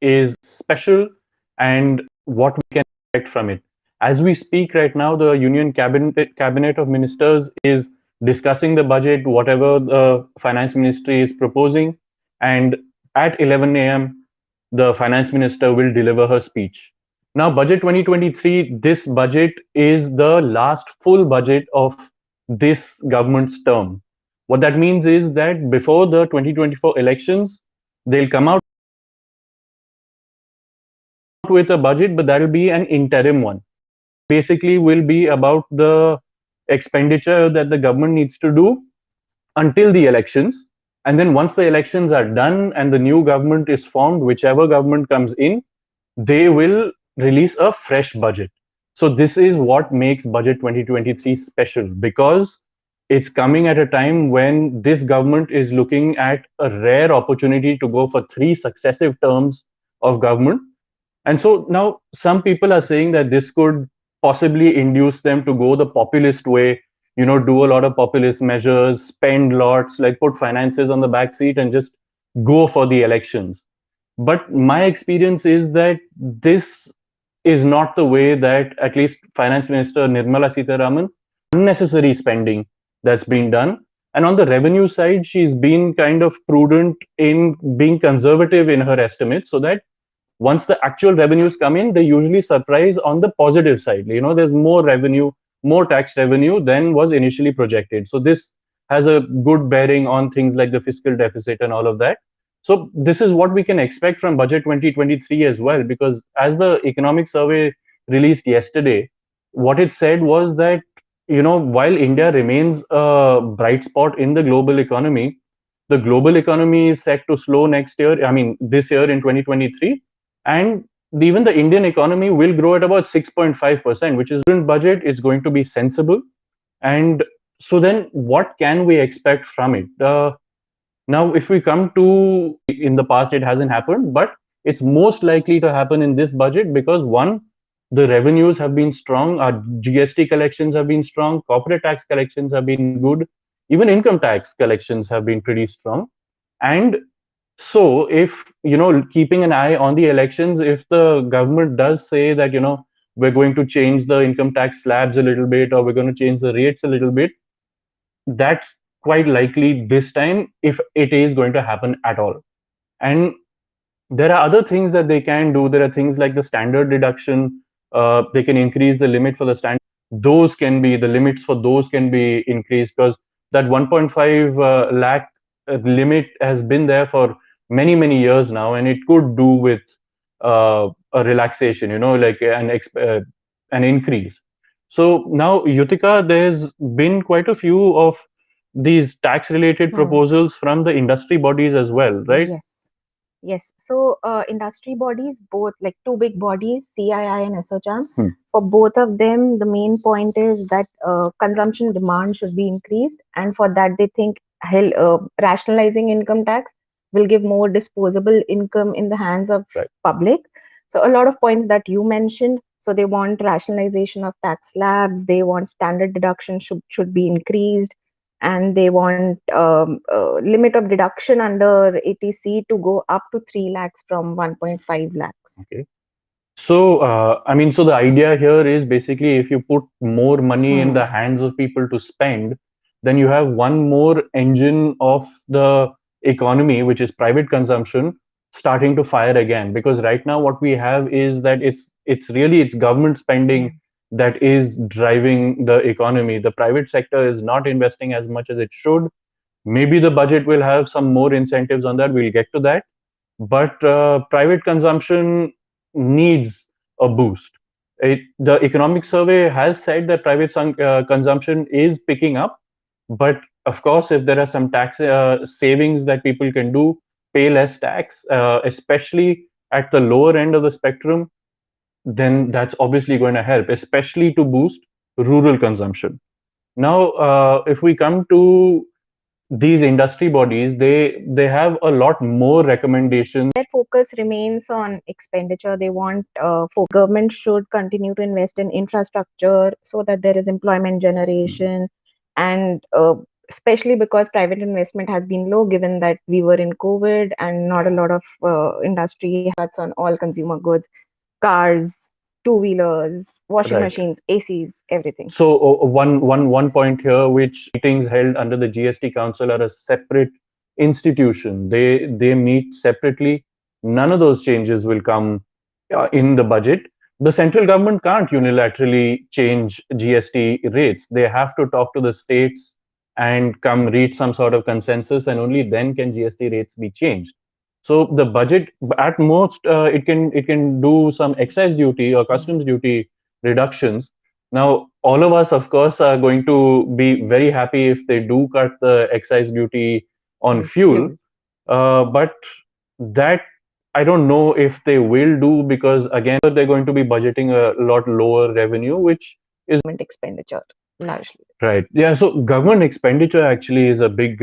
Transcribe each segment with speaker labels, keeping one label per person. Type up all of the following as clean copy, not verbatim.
Speaker 1: is special and what we can expect from it. As we speak right now, the Union Cabinet of Ministers is discussing the budget, whatever the Finance Ministry is proposing, and at 11 a.m., the Finance Minister will deliver her speech. Now, Budget 2023, this budget is the last full budget of this government's term. What that means is that before the 2024 elections, they'll come out with a budget, but that'll be an interim one. Basically, will be about the expenditure that the government needs to do until the elections. And then once the elections are done and the new government is formed, whichever government comes in, they will release a fresh budget. So this is what makes Budget 2023 special, because it's coming at a time when this government is looking at a rare opportunity to go for 3 successive terms of government. And so now some people are saying that this could possibly induce them to go the populist way, do a lot of populist measures, spend lots, like put finances on the back seat and just go for the elections. But my experience is that this is not the way that at least Finance Minister Nirmala Sitharaman, unnecessary spending that's been done. And on the revenue side, she's been kind of prudent in being conservative in her estimates, so that once the actual revenues come in, they usually surprise on the positive side. There's more revenue, more tax revenue than was initially projected. So this has a good bearing on things like the fiscal deficit and all of that. So this is what we can expect from Budget 2023 as well, because as the economic survey released yesterday, what it said was that, while India remains a bright spot in the global economy, the global economy is set to slow next year, this year in 2023. And even the Indian economy will grow at about 6.5%, which is in budget. It's going to be sensible. And so then what can we expect from it? Now, if we come to, in the past, it hasn't happened, but it's most likely to happen in this budget because, one, the revenues have been strong, our GST collections have been strong, corporate tax collections have been good, even income tax collections have been pretty strong. And so if, keeping an eye on the elections, if the government does say that, we're going to change the income tax slabs a little bit, or we're going to change the rates a little bit, that's quite likely this time, if it is going to happen at all. And there are other things that they can do. There are things like the standard deduction. They can increase the limit for the standard. The limits for those can be increased, because that 1.5 lakh limit has been there for many, many years now, and it could do with a relaxation, like an increase. So now, Yutika, there's been quite a few of these tax related proposals from the industry bodies as well, right?
Speaker 2: Yes. So industry bodies, both like two big bodies, CII and SOCHAM, for both of them, the main point is that consumption demand should be increased. And for that, they think rationalizing income tax will give more disposable income in the hands of public. So a lot of points that you mentioned. So they want rationalization of tax slabs. They want standard deduction should be increased, and they want limit of deduction under ATC to go up to 3 lakhs from 1.5 lakhs.
Speaker 1: Okay. So, so the idea here is basically, if you put more money in the hands of people to spend, then you have one more engine of the economy, which is private consumption, starting to fire again. Because right now what we have is that it's government spending that is driving the economy. The private sector is not investing as much as it should. Maybe the budget will have some more incentives on that. We'll get to that. But private consumption needs a boost. The economic survey has said that private consumption is picking up. But of course, if there are some tax savings that people can do, pay less tax, especially at the lower end of the spectrum, then that's obviously going to help, especially to boost rural consumption. Now, if we come to these industry bodies, they have a lot more recommendations.
Speaker 2: Their focus remains on expenditure. They want government should continue to invest in infrastructure so that there is employment generation, and especially because private investment has been low given that we were in COVID and not a lot of industry has cuts on all consumer goods, cars, two-wheelers, washing
Speaker 1: Right.
Speaker 2: machines, ACs, everything.
Speaker 1: So one point here, which meetings held under the GST Council are a separate institution. They meet separately. None of those changes will come in the budget. The central government can't unilaterally change GST rates. They have to talk to the states and come reach some sort of consensus, and only then can GST rates be changed. So the budget, at most, it can do some excise duty or customs duty reductions. Now, all of us, of course, are going to be very happy if they do cut the excise duty on
Speaker 2: On
Speaker 1: fuel.
Speaker 2: fuel.
Speaker 1: But that I don't know if they will do, because again, they're going to be budgeting a lot lower revenue, which is
Speaker 2: Government expenditure largely.
Speaker 1: right. Yeah. So government expenditure actually is a big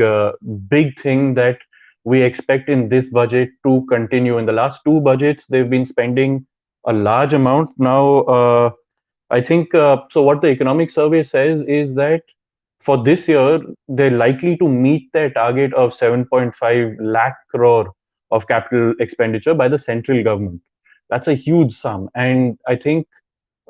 Speaker 1: thing that we expect in this budget to continue. In the last two budgets, they've been spending a large amount. Now, I think so. What the economic survey says is that for this year, they're likely to meet their target of 7.5 lakh crore of capital expenditure by the central government. That's a huge sum. And I think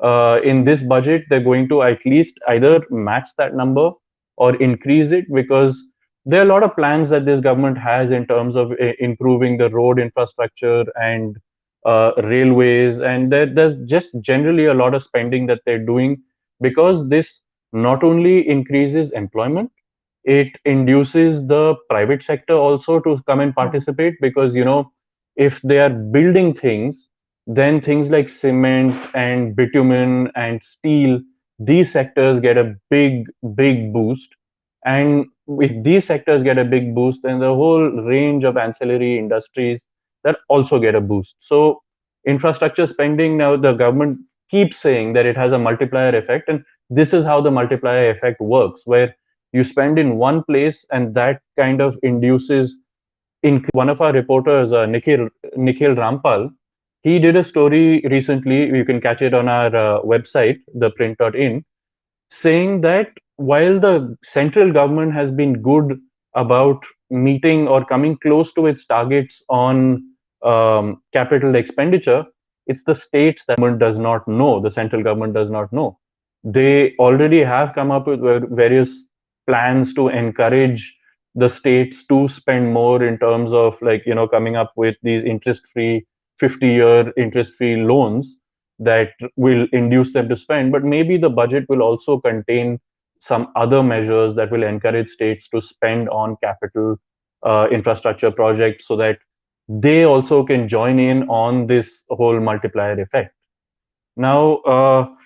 Speaker 1: in this budget, they're going to at least either match that number or increase it, because there are a lot of plans that this government has in terms of improving the road infrastructure and railways, and there's just generally a lot of spending that they're doing, because this not only increases employment, it induces the private sector also to come and participate, because if they are building things, then things like cement and bitumen and steel, these sectors get a big boost. And if these sectors get a big boost, then the whole range of ancillary industries that also get a boost. So infrastructure spending, now the government keeps saying that it has a multiplier effect, and this is how the multiplier effect works, where you spend in one place and that kind of induces one of our reporters, Nikhil Rampal, he did a story recently. You can catch it on our website, ThePrint.in, saying that while the central government has been good about meeting or coming close to its targets on capital expenditure, it's the states that does not know, the central government does not know. They already have come up with various plans to encourage the states to spend more in terms of, like, coming up with these interest free 50-year interest free loans that will induce them to spend. But maybe the budget will also contain some other measures that will encourage states to spend on capital infrastructure projects, so that they also can join in on this whole multiplier effect. Now,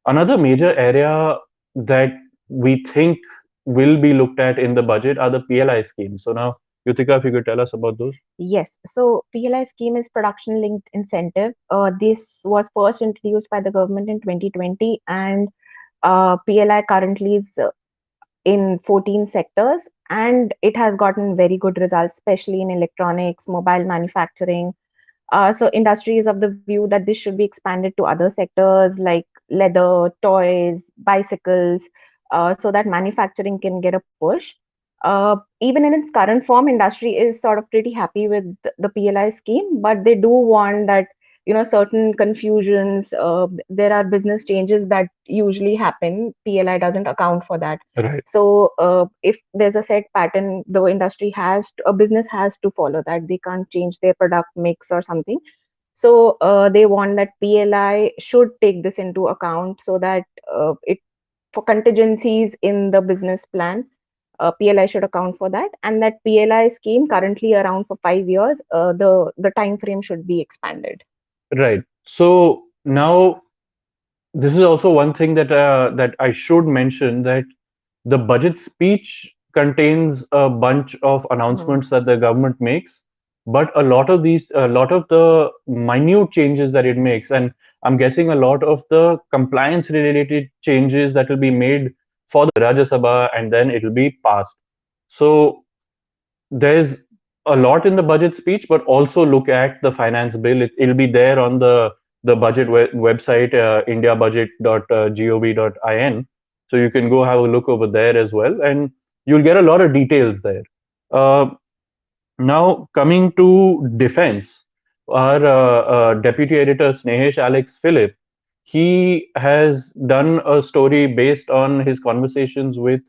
Speaker 1: another major area that we think will be looked at in the budget are the PLI schemes. So now, Yutika, if you could tell us about those.
Speaker 2: Yes, so PLI scheme is production linked incentive. This was first introduced by the government in 2020, and PLI currently is in 14 sectors, and it has gotten very good results, especially in electronics, mobile manufacturing. So industry is of the view that this should be expanded to other sectors like leather, toys, bicycles, so that manufacturing can get a push. Even in its current form, industry is sort of pretty happy with the PLI scheme, but they do want that certain confusions. There are business changes that usually happen. PLI doesn't account for that.
Speaker 1: Right.
Speaker 2: So if there's a set pattern, the industry a business has to follow that. They can't change their product mix or something. So they want that PLI should take this into account, so that it for contingencies in the business plan, PLI should account for that, and that PLI scheme currently around for 5 years, the time frame should be expanded.
Speaker 1: Right. So now, this is also one thing that I should mention, that the budget speech contains a bunch of
Speaker 2: Mhm.
Speaker 1: announcements that the government makes, but a lot of the minute changes that it makes, and I'm guessing a lot of the compliance related changes that will be made for the Rajya Sabha, and then it will be passed. So there's a lot in the budget speech, but also look at the finance bill. It'll be there on the budget website, indiabudget.gov.in. So you can go have a look over there as well. And You'll get a lot of details there. Uh, Now, coming to defense, our deputy editor Snehesh Alex Philip, he has done a story based on his conversations with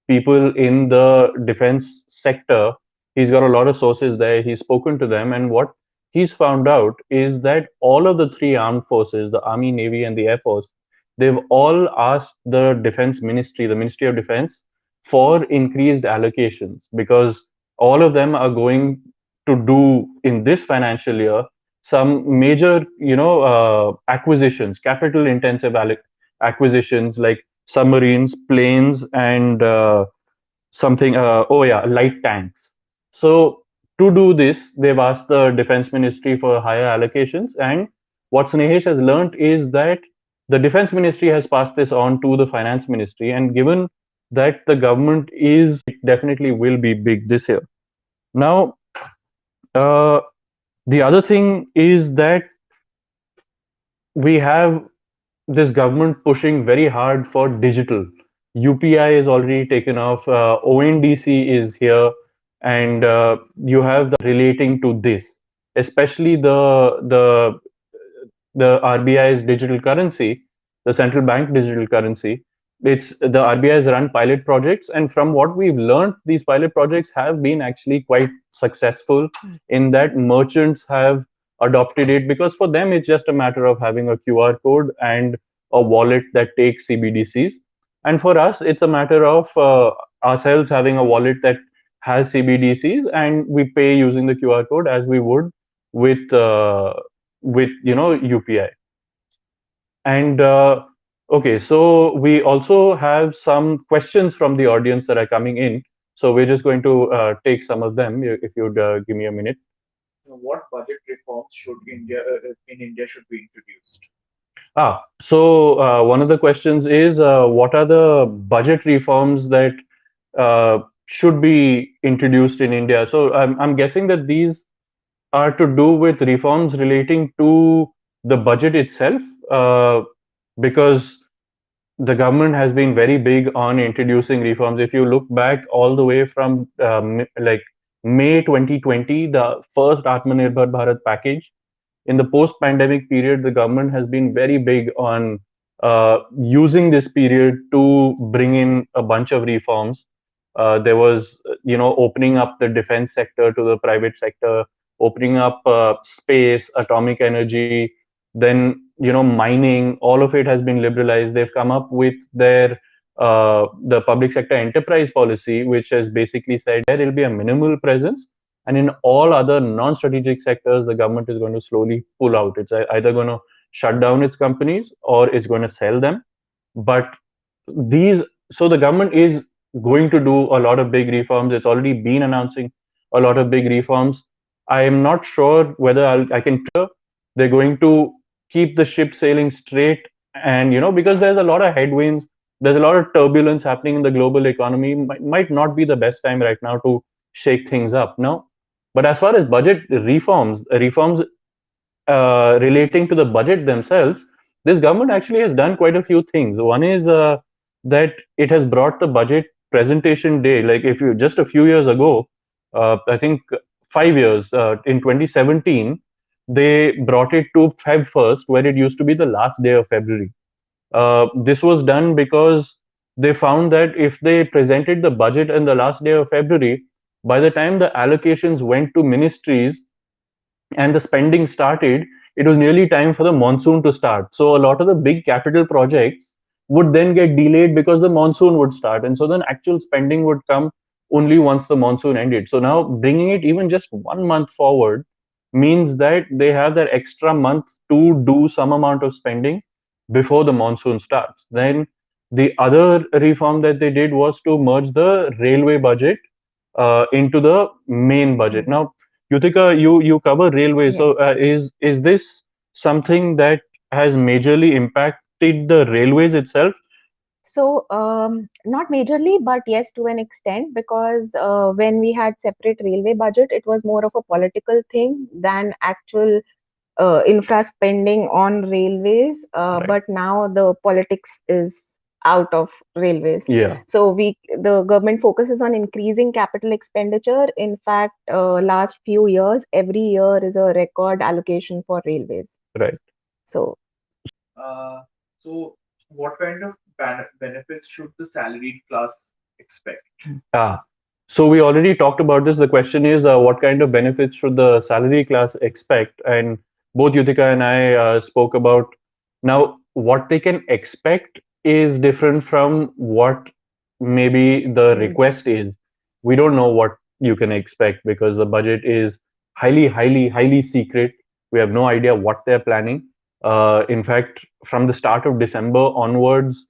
Speaker 1: people in the defense sector. He's got a lot of sources there. He's spoken to them, and what he's found out is that all of the three armed forces, the Army, Navy, and the Air Force, they've all asked the Defense Ministry, the Ministry of Defense, for increased allocations because all of them are going to do in this financial year some major acquisitions, capital intensive acquisitions like submarines, planes, and light tanks. So to do this they've asked the defense ministry for higher allocations, and what Snehesh has learned is that the defense ministry has passed this on to the finance ministry, and given that the government is, it definitely will be big this year. Now, uh, the other thing is that we have this government pushing very hard for digital. UPI is already taken off. ONDC is here, and you have the relating to this, especially the RBI's digital currency, the central bank digital currency. It's the RBI has run pilot projects, and from what we've learned, these pilot projects have been actually quite successful in that merchants have adopted it because for them it's just a matter of having a QR code and a wallet that takes CBDCs. And for us, it's a matter of ourselves having a wallet that has CBDCs, and we pay using the QR code as we would with UPI. And okay, so we also have some questions from the audience that are coming in. So we're just going to take some of them. If you'd give me a minute.
Speaker 3: What budget reforms should India in India should be introduced?
Speaker 1: So one of the questions is what are the budget reforms that should be introduced in India? So I'm guessing that these are to do with reforms relating to the budget itself, because the government has been very big on introducing reforms. If you look back all the way from like May 2020, the first Atmanirbhar Bharat package, in the post-pandemic period, the government has been very big on using this period to bring in a bunch of reforms. There was, opening up the defense sector to the private sector, opening up space, atomic energy, then mining. All of it has been liberalized. They've come up with their the public sector enterprise policy, which has basically said there will be a minimal presence, and in all other non-strategic sectors, the government is going to slowly pull out. It's either going to shut down its companies or it's going to sell them. But these, so the government is going to do a lot of big reforms. It's already been announcing a lot of big reforms. I am not sure whether I can they're going to keep the ship sailing straight, and because there's a lot of headwinds, there's a lot of turbulence happening in the global economy. Might not be the best time right now to shake things up now. But as far as budget reforms relating to the budget themselves, this government actually has done quite a few things. One is that it has brought the budget presentation day. Like if you just a few years ago, I think 5 years, in 2017, they brought it to Feb 1st, where it used to be the last day of February. This was done because they found that if they presented the budget on the last day of February, by the time the allocations went to ministries and the spending started, it was nearly time for the monsoon to start. So a lot of the big capital projects would then get delayed because the monsoon would start. And so then actual spending would come only once the monsoon ended. So now bringing it even just 1 month forward means that they have that extra month to do some amount of spending before the monsoon starts. Then the other reform that they did was to merge the railway budget into the main budget. Now, Yutika, you cover railways. So
Speaker 2: Yes.
Speaker 1: is this something that has majorly impacted the railways itself?
Speaker 2: So, not majorly, but yes, to an extent, because when we had separate railway budget, it was more of a political thing than actual infra spending on railways.
Speaker 1: Right.
Speaker 2: But now the politics is out of railways.
Speaker 1: Yeah,
Speaker 2: So the government focuses on increasing capital expenditure. In fact, last few years, every year is a record allocation for railways.
Speaker 1: right.
Speaker 2: So
Speaker 3: Uh, so, what kind of benefits should the salaried class expect?
Speaker 1: Ah, so we already talked about this. The question is, what kind of benefits should the salary class expect? And both Yutika and I spoke about now what they can expect is different from what maybe the
Speaker 2: mm,
Speaker 1: request is. We don't know what you can expect because the budget is highly, highly, highly secret. We have no idea what they're planning. In fact, from the start of December onwards,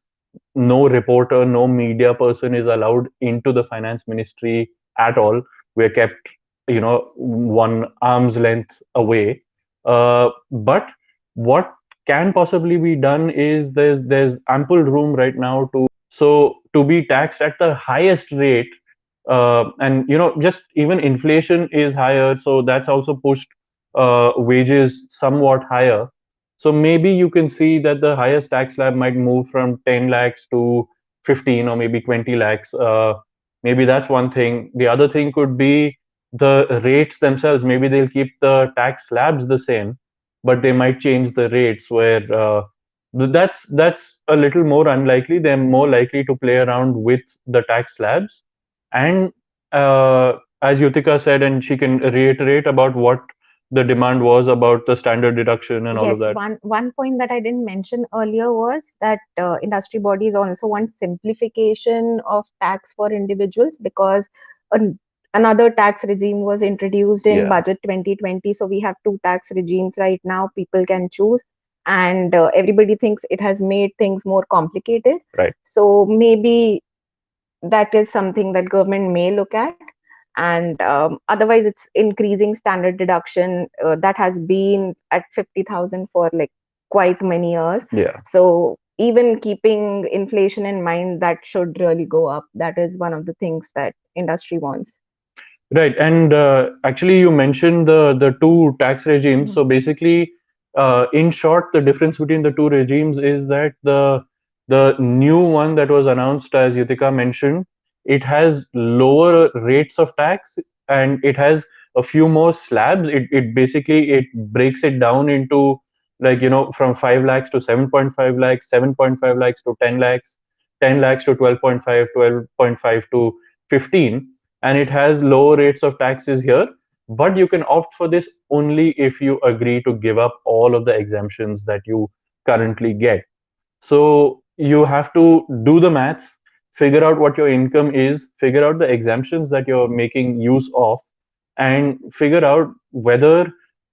Speaker 1: no reporter, no media person is allowed into the finance ministry at all. We're kept, one arm's length away. But what can possibly be done is there's ample room right now to be taxed at the highest rate, and just even inflation is higher, so that's also pushed wages somewhat higher. So maybe you can see that the highest tax slab might move from 10 lakhs to 15 or maybe 20 lakhs. Maybe that's one thing. The other thing could be the rates themselves. Maybe they'll keep the tax slabs the same, but they might change the rates where that's a little more unlikely. They're more likely to play around with the tax slabs. And as Yutika said, and she can reiterate about what the demand was about the standard deduction and all of
Speaker 2: yes,
Speaker 1: that.
Speaker 2: one point that I didn't mention earlier was that industry bodies also want simplification of tax for individuals, because an, another tax regime was introduced in
Speaker 1: Yeah,
Speaker 2: budget 2020. So we have two tax regimes right now. People can choose, and everybody thinks it has made things more complicated.
Speaker 1: right.
Speaker 2: So maybe that is something that government may look at. And otherwise it's increasing standard deduction that has been at 50,000 for like quite many years.
Speaker 1: Yeah.
Speaker 2: So even keeping inflation in mind, that should really go up. That is one of the things that industry wants.
Speaker 1: Right, and actually, you mentioned the two tax regimes.
Speaker 2: Mhm.
Speaker 1: So basically, in short, the difference between the two regimes is that the new one that was announced, as Yutika mentioned, it has lower rates of tax and it has a few more slabs. It basically it breaks it down into, like, from 5 lakhs to 7.5 lakhs, 7.5 lakhs to 10 lakhs, 10 lakhs to 12.5, 12.5 to 15, and it has low rates of taxes here. But you can opt for this only if you agree to give up all of the exemptions that you currently get. So you have to do the maths, figure out what your income is, figure out the exemptions that you're making use of, and figure out whether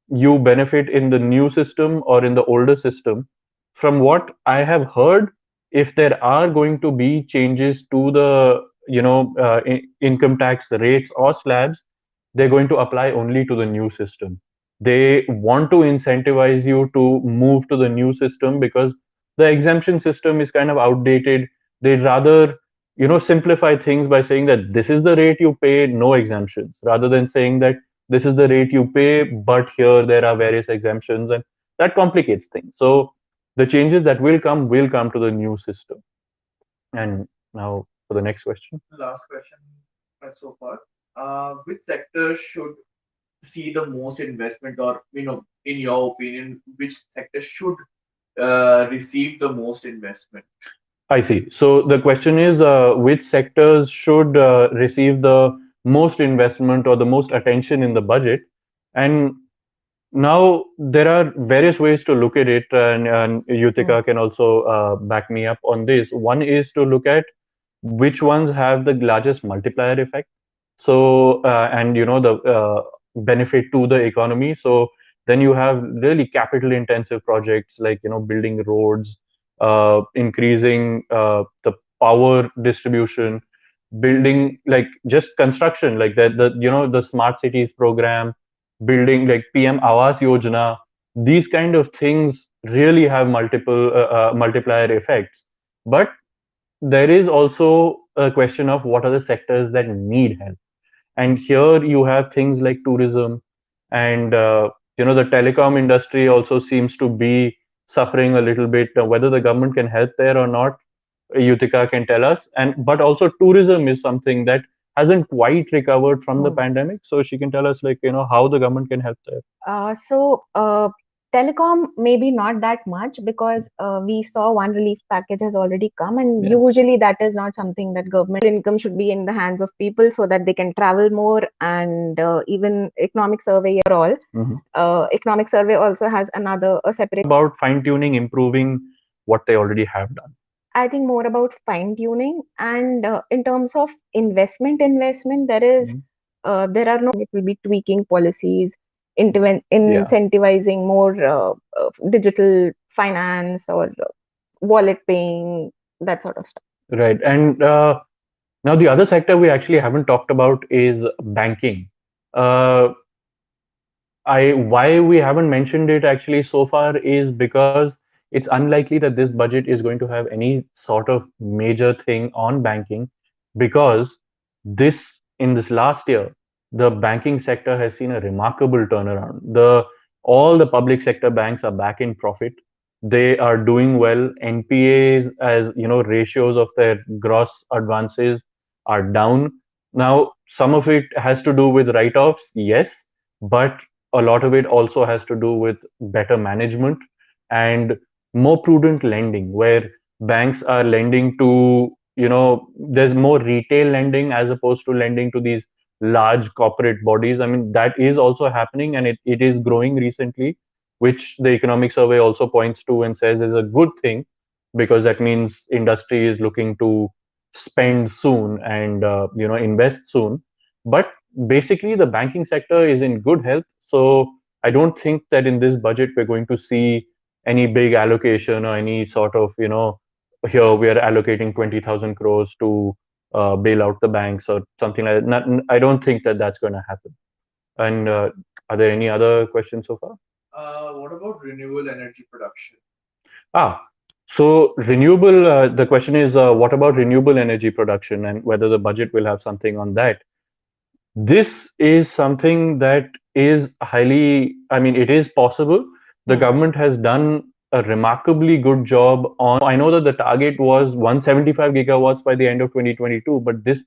Speaker 1: you benefit in the new system or in the older system. From what I have heard, if there are going to be changes to the income tax rates or slabs, they're going to apply only to the new system. They want to incentivize you to move to the new system because the exemption system is kind of outdated. They'd rather simplify things by saying that this is the rate you pay, no exemptions, rather than saying that this is the rate you pay, but here there are various exemptions, and that complicates things. So the changes that will come to the new system. And now for the next question.
Speaker 3: Last question so far. Which sector should see the most investment, or in your opinion, which sector should receive the most investment?
Speaker 1: I see. So the question is, which sectors should receive the most investment or the most attention in the budget? And now there are various ways to look at it, and
Speaker 2: Mm.
Speaker 1: Yutika can also back me up on this. One is to look at which ones have the largest multiplier effect. So and the benefit to the economy. So then you have really capital intensive projects like building roads, increasing the power distribution, building, like, just construction, like that, the smart cities program, building like PM Awas Yojana. These kind of things really have multiple multiplier effects. But there is also a question of what are the sectors that need help. And here you have things like tourism, and the telecom industry also seems to be suffering a little bit. Whether the government can help there or not, Yutika can tell us. And but also tourism is something that hasn't quite recovered from the pandemic. So she can tell us, like, how the government can help there.
Speaker 2: Telecom maybe not that much because we saw one relief package has already come, and
Speaker 1: Yeah.
Speaker 2: usually that is not something that government income should be in the hands of people so that they can travel more. And even economic survey all. Economic survey also has a separate
Speaker 1: About fine tuning, improving what they already have done.
Speaker 2: I think more about fine tuning. And in terms of investment, there are no. It will be tweaking policies,
Speaker 1: Yeah.
Speaker 2: incentivizing more digital finance or wallet paying, that sort of stuff.
Speaker 1: Right. And now the other sector we actually haven't talked about is banking. Uh, I Why we haven't mentioned it actually so far is because it's unlikely that this budget is going to have any sort of major thing on banking, because this last year the banking sector has seen a remarkable turnaround. The All the public sector banks are back in profit. They are doing well. NPAs, as ratios of their gross advances are down. Now some of it has to do with write-offs, yes, but a lot of it also has to do with better management and more prudent lending, where banks are lending to, there's more retail lending as opposed to lending to these large corporate bodies. I mean, that is also happening, and it is growing recently, which the economic survey also points to and says is a good thing, because that means industry is looking to spend soon and invest soon. But basically the banking sector is in good health. So I don't think that in this budget we're going to see any big allocation or any sort of, here we are allocating 20,000 crores to bail out the banks or something like that. I don't think that that's going to happen. And are there any other questions so far?
Speaker 3: What about renewable energy production?
Speaker 1: Ah, so renewable, the question is, what about renewable energy production and whether the budget will have something on that? This is something that is highly, I mean, it is possible. The government has done a remarkably good job on. I know that the target was 175 gigawatts by the end of 2022, but this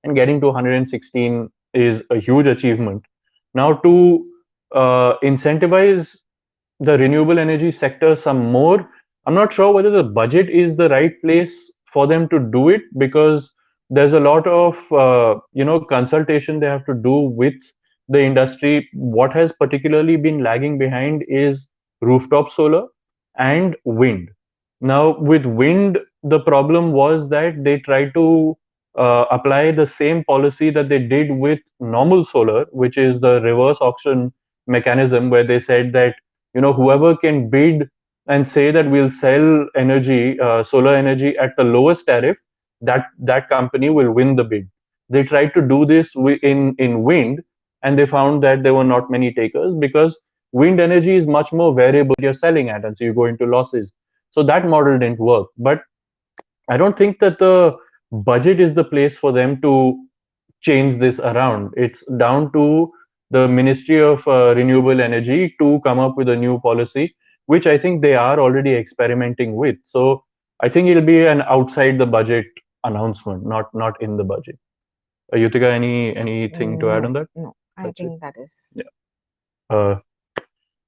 Speaker 1: and getting to 116 is a huge achievement. Now, to incentivize the renewable energy sector some more, I'm not sure whether the budget is the right place for them to do it, because there's a lot of consultation they have to do with the industry. What has particularly been lagging behind is rooftop solar and wind. Now with wind, the problem was that they tried to apply the same policy that they did with normal solar, which is the reverse auction mechanism, where they said that whoever can bid and say that we'll sell energy, solar energy at the lowest tariff, that company will win the bid. They tried to do this in wind, and they found that there were not many takers, because wind energy is much more variable you're selling at, and so you go into losses. So that model didn't work. But I don't think that the budget is the place for them to change this around. It's down to the Ministry of Renewable Energy to come up with a new policy, which I think they are already experimenting with. So I think it'll be an outside the budget announcement, not in the budget. Yutika, anything to add on that?
Speaker 2: No, I
Speaker 1: That's it.
Speaker 2: think that is.
Speaker 1: Yeah. Uh,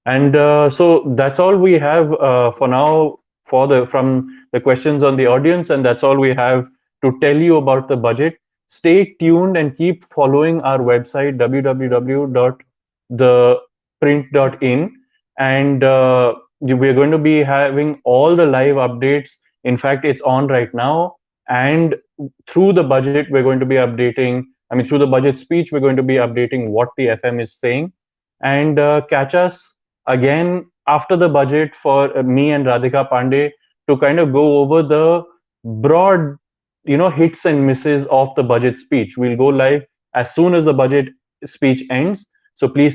Speaker 1: and so that's all we have for now for the from the questions on the audience, and that's all we have to tell you about the budget. Stay tuned and keep following our website www.theprint.in, and we're going to be having all the live updates. In fact, it's on right now, and through the budget we're going to be updating. I mean, through the budget speech, we're going to be updating what the FM is saying, and catch us again after the budget for me and Radhika Pandey to kind of go over the broad, hits and misses of the budget speech. We'll go live as soon as the budget speech ends. So please